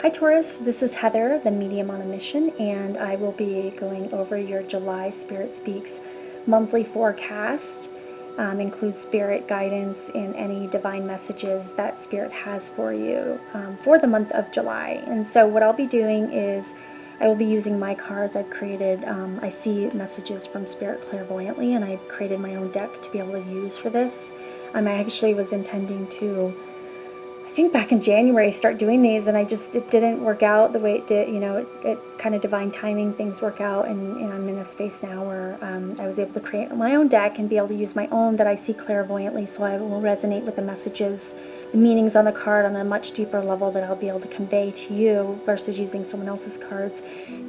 Hi Taurus, this is Heather, the medium on a mission, and I will be going over your July Spirit Speaks monthly forecast. Includes spirit guidance and any divine messages that Spirit has for you for the month of July. And so what I'll be doing is I will be using my cards I've created. I see messages from Spirit clairvoyantly, and I've created my own deck to be able to use for this. I actually was intending to, I think back in January, start doing these, and it didn't work out the way it did. It kind of divine timing, things work out, and I'm in a space now where I was able to create my own deck and be able to use my own that I see clairvoyantly, so I will resonate with the messages, the meanings on the card on a much deeper level that I'll be able to convey to you versus using someone else's cards.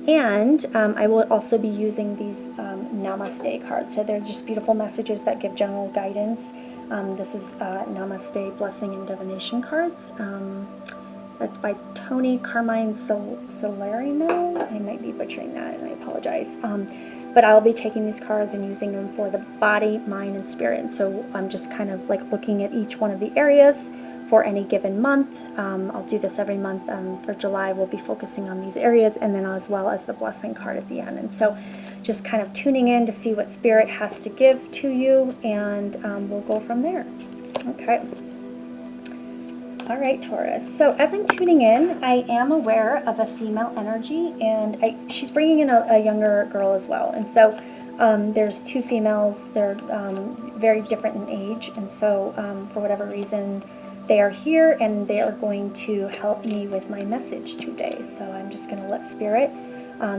And I will also be using these Namaste cards. So they're just beautiful messages that give general guidance. This is Namaste Blessing and Divination cards. That's by Tony Carmine Solarino. I might be butchering that, and I apologize. But I'll be taking these cards and using them for the body, mind, and spirit. So I'm just kind of like looking at each one of the areas for any given month. I'll do this every month. For July, we'll be focusing on these areas, and then as well as the blessing card at the end. And so just kind of tuning in to see what Spirit has to give to you, and we'll go from there. Okay. All right, Taurus. So as I'm tuning in, I am aware of a female energy, and she's bringing in a younger girl as well. And so there's two females. They're very different in age, and so for whatever reason, they are here, and they are going to help me with my message today. So I'm just going to let Spirit,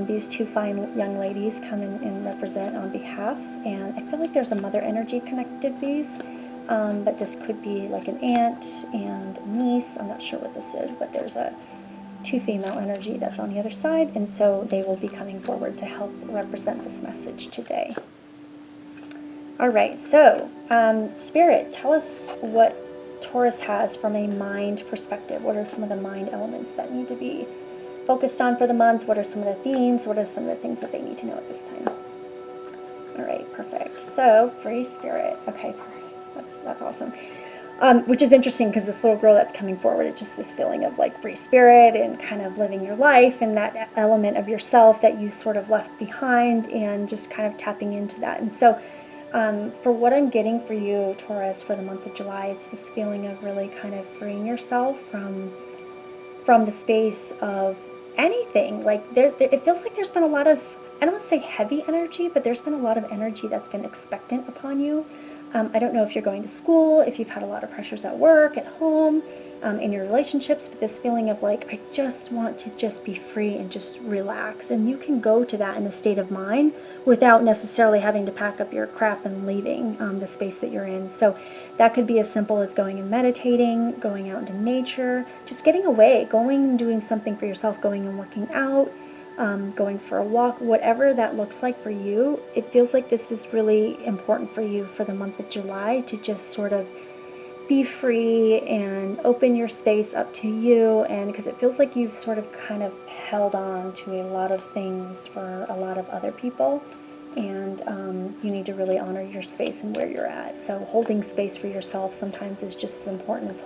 these two fine young ladies, come in and represent on behalf. And I feel like there's a mother energy connected to these. But this could be like an aunt and a niece. I'm not sure what this is, but there's a two female energy that's on the other side, and so they will be coming forward to help represent this message today. All right, so Spirit, tell us what Taurus has from a mind perspective. What are some of the mind elements that need to be focused on for the month? What are some of the themes? What are some of the things that they need to know at this time? All right, perfect. So, free spirit. Okay, that's awesome. Which is interesting because this little girl that's coming forward, it's just this feeling of like free spirit and kind of living your life and that element of yourself that you sort of left behind, and just kind of tapping into that. And so for what I'm getting for you, Taurus, for the month of July, it's this feeling of really kind of freeing yourself from the space of anything. Like it feels like there's been a lot of, I don't want to say heavy energy, but there's been a lot of energy that's been expectant upon you. I don't know if you're going to school, if you've had a lot of pressures at work, at home, in your relationships, but this feeling of like, I just want to just be free and just relax. And you can go to that in a state of mind without necessarily having to pack up your crap and leaving the space that you're in. So that could be as simple as going and meditating, going out into nature, just getting away, going and doing something for yourself, going and working out, going for a walk, whatever that looks like for you. It feels like this is really important for you for the month of July, to just sort of be free and open your space up to you. And because it feels like you've sort of kind of held on to a lot of things for a lot of other people, and you need to really honor your space and where you're at. So holding space for yourself sometimes is just as important as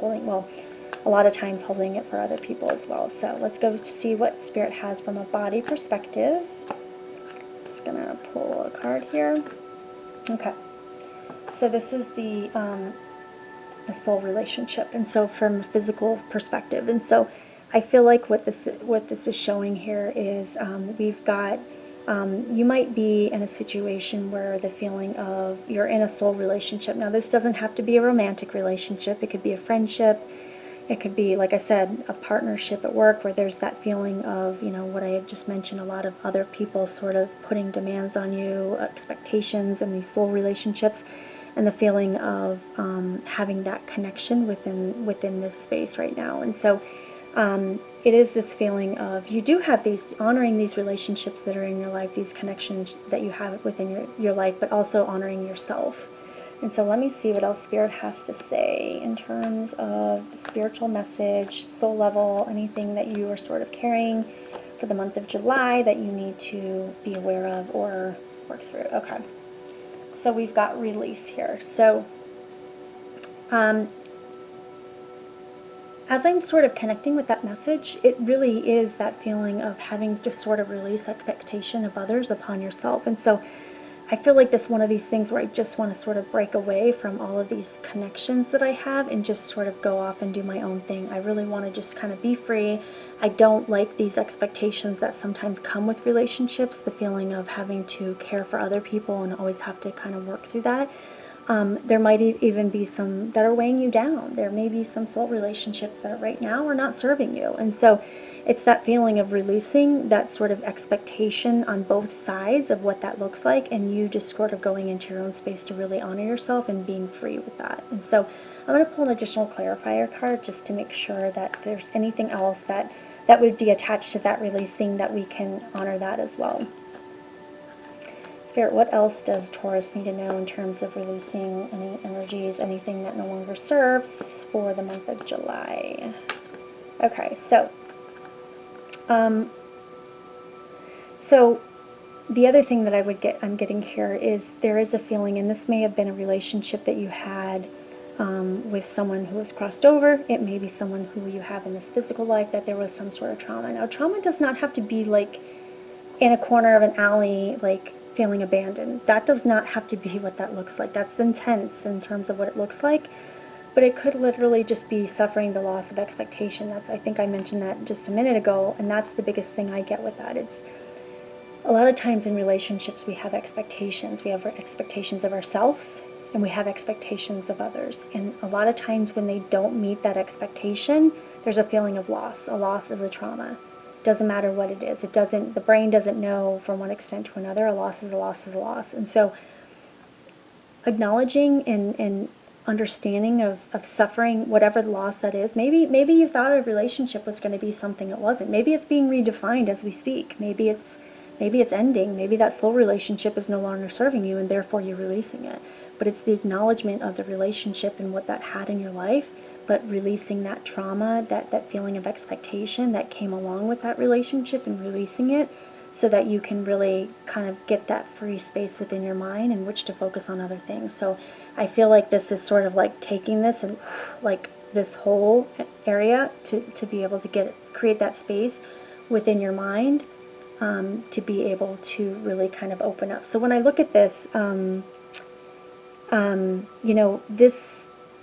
a lot of times holding it for other people as well. So let's go to see what Spirit has from a body perspective. Just gonna pull a card here. Okay, so this is the soul relationship, and so from a physical perspective. And so I feel like what this is showing here is we've got you might be in a situation where the feeling of you're in a soul relationship. Now this doesn't have to be a romantic relationship. It could be a friendship. It could be, like I said, a partnership at work where there's that feeling of, what I had just mentioned, a lot of other people sort of putting demands on you, expectations, and these soul relationships, and the feeling of having that connection within this space right now. And so it is this feeling of you do have these, honoring these relationships that are in your life, these connections that you have within your life, but also honoring yourself. And so let me see what else Spirit has to say in terms of the spiritual message, soul level, anything that you are sort of carrying for the month of July that you need to be aware of or work through. Okay. So we've got release here. So as I'm sort of connecting with that message, it really is that feeling of having to sort of release expectation of others upon yourself. And so I feel like this one of these things where I just want to sort of break away from all of these connections that I have and just sort of go off and do my own thing. I really want to just kind of be free. I don't like these expectations that sometimes come with relationships, the feeling of having to care for other people and always have to kind of work through that. There might even be some that are weighing you down. There may be some soul relationships that right now are not serving you. And so it's that feeling of releasing that sort of expectation on both sides of what that looks like, and you just sort of going into your own space to really honor yourself and being free with that. And so I'm going to pull an additional clarifier card just to make sure that there's anything else that would be attached to that releasing, that we can honor that as well. Spirit, what else does Taurus need to know in terms of releasing any energies, anything that no longer serves for the month of July? Okay, so the other thing that I'm getting here is there is a feeling, and this may have been a relationship that you had with someone who was crossed over. It may be someone who you have in this physical life, that there was some sort of trauma. Now, trauma does not have to be like in a corner of an alley, like feeling abandoned. That does not have to be what that looks like. That's intense in terms of what it looks like. But it could literally just be suffering the loss of expectation. I think I mentioned that just a minute ago, and that's the biggest thing I get with that. It's a lot of times in relationships we have expectations. We have expectations of ourselves, and we have expectations of others. And a lot of times when they don't meet that expectation, there's a feeling of loss. A loss is a trauma. Doesn't matter what it is. The brain doesn't know from one extent to another. A loss is a loss is a loss. And so acknowledging and understanding of suffering, whatever the loss that is. Maybe you thought a relationship was going to be something it wasn't. Maybe it's being redefined as we speak. Maybe it's ending. Maybe that soul relationship is no longer serving you and therefore you're releasing it. But it's the acknowledgement of the relationship and what that had in your life, but releasing that trauma, that feeling of expectation that came along with that relationship, and releasing it so that you can really kind of get that free space within your mind in which to focus on other things. So I feel like this is sort of like taking this and like this whole area to be able to create that space within your mind, to be able to really kind of open up. So when I look at this,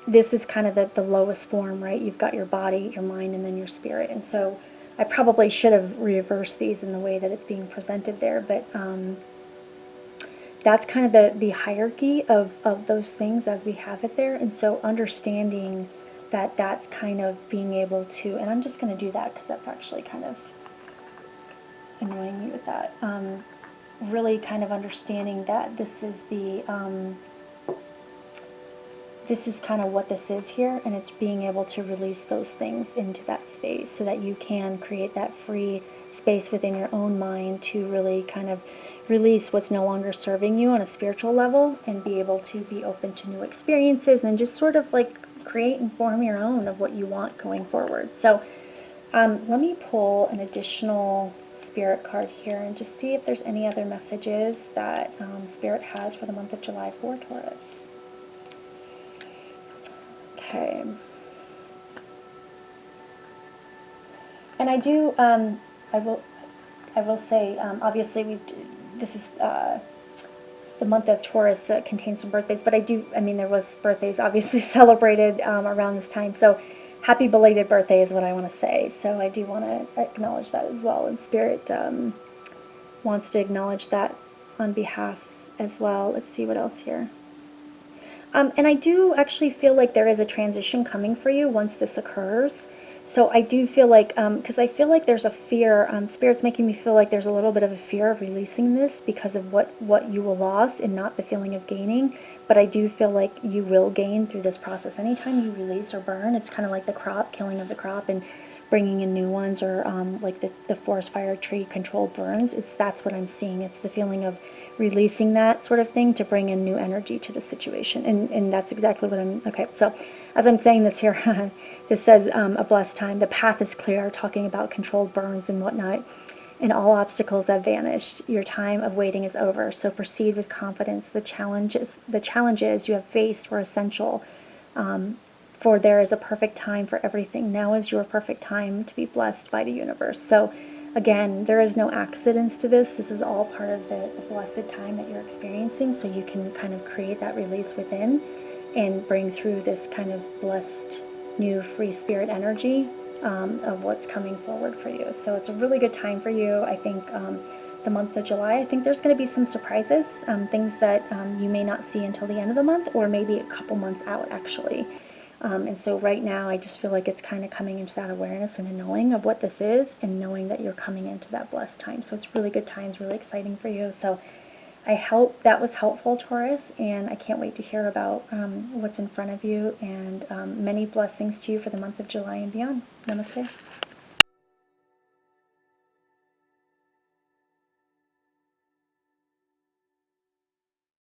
this is kind of the lowest form, right? You've got your body, your mind, and then your spirit. And so I probably should have reversed these in the way that it's being presented there, but that's kind of the hierarchy of those things as we have it there. And so understanding that that's kind of being able to, and I'm just going to do that because that's actually kind of annoying me with that. Really kind of understanding that this is this is kind of what this is here, and it's being able to release those things into that space so that you can create that free space within your own mind to really kind of release what's no longer serving you on a spiritual level, and be able to be open to new experiences and just sort of like create and form your own of what you want going forward. So let me pull an additional Spirit card here and just see if there's any other messages that Spirit has for the month of July for Taurus. Okay. And I do, I will say, obviously this is the month of Taurus contains some birthdays, but there was birthdays obviously celebrated around this time, so happy belated birthday is what I want to say. So I do want to acknowledge that as well, and Spirit wants to acknowledge that on behalf as well. Let's see what else here. And I do actually feel like there is a transition coming for you once this occurs. So I do feel like, because I feel like there's a fear, Spirit's making me feel like there's a little bit of a fear of releasing this because of what you will lose and not the feeling of gaining. But I do feel like you will gain through this process. Anytime you release or burn, it's kind of like the crop, killing of the crop and bringing in new ones, or like the forest fire tree controlled burns. That's what I'm seeing. It's the feeling of releasing that sort of thing to bring in new energy to the situation. And that's exactly what okay, so as I'm saying this here, this says a blessed time. The path is clear, talking about controlled burns and whatnot, and all obstacles have vanished. Your time of waiting is over, so proceed with confidence. The challenges you have faced were essential for there is a perfect time for everything. Now is your perfect time to be blessed by the universe. So again, there is no accidents to this. This is all part of the blessed time that you're experiencing, so you can kind of create that release within and bring through this kind of blessed new free spirit energy of what's coming forward for you. So it's a really good time for you. I think the month of July, I think there's going to be some surprises, things that you may not see until the end of the month, or maybe a couple months out actually. And so right now, I just feel like it's kind of coming into that awareness and a knowing of what this is, and knowing that you're coming into that blessed time. So it's really good times, really exciting for you. So I hope that was helpful, Taurus, and I can't wait to hear about what's in front of you, and many blessings to you for the month of July and beyond. Namaste.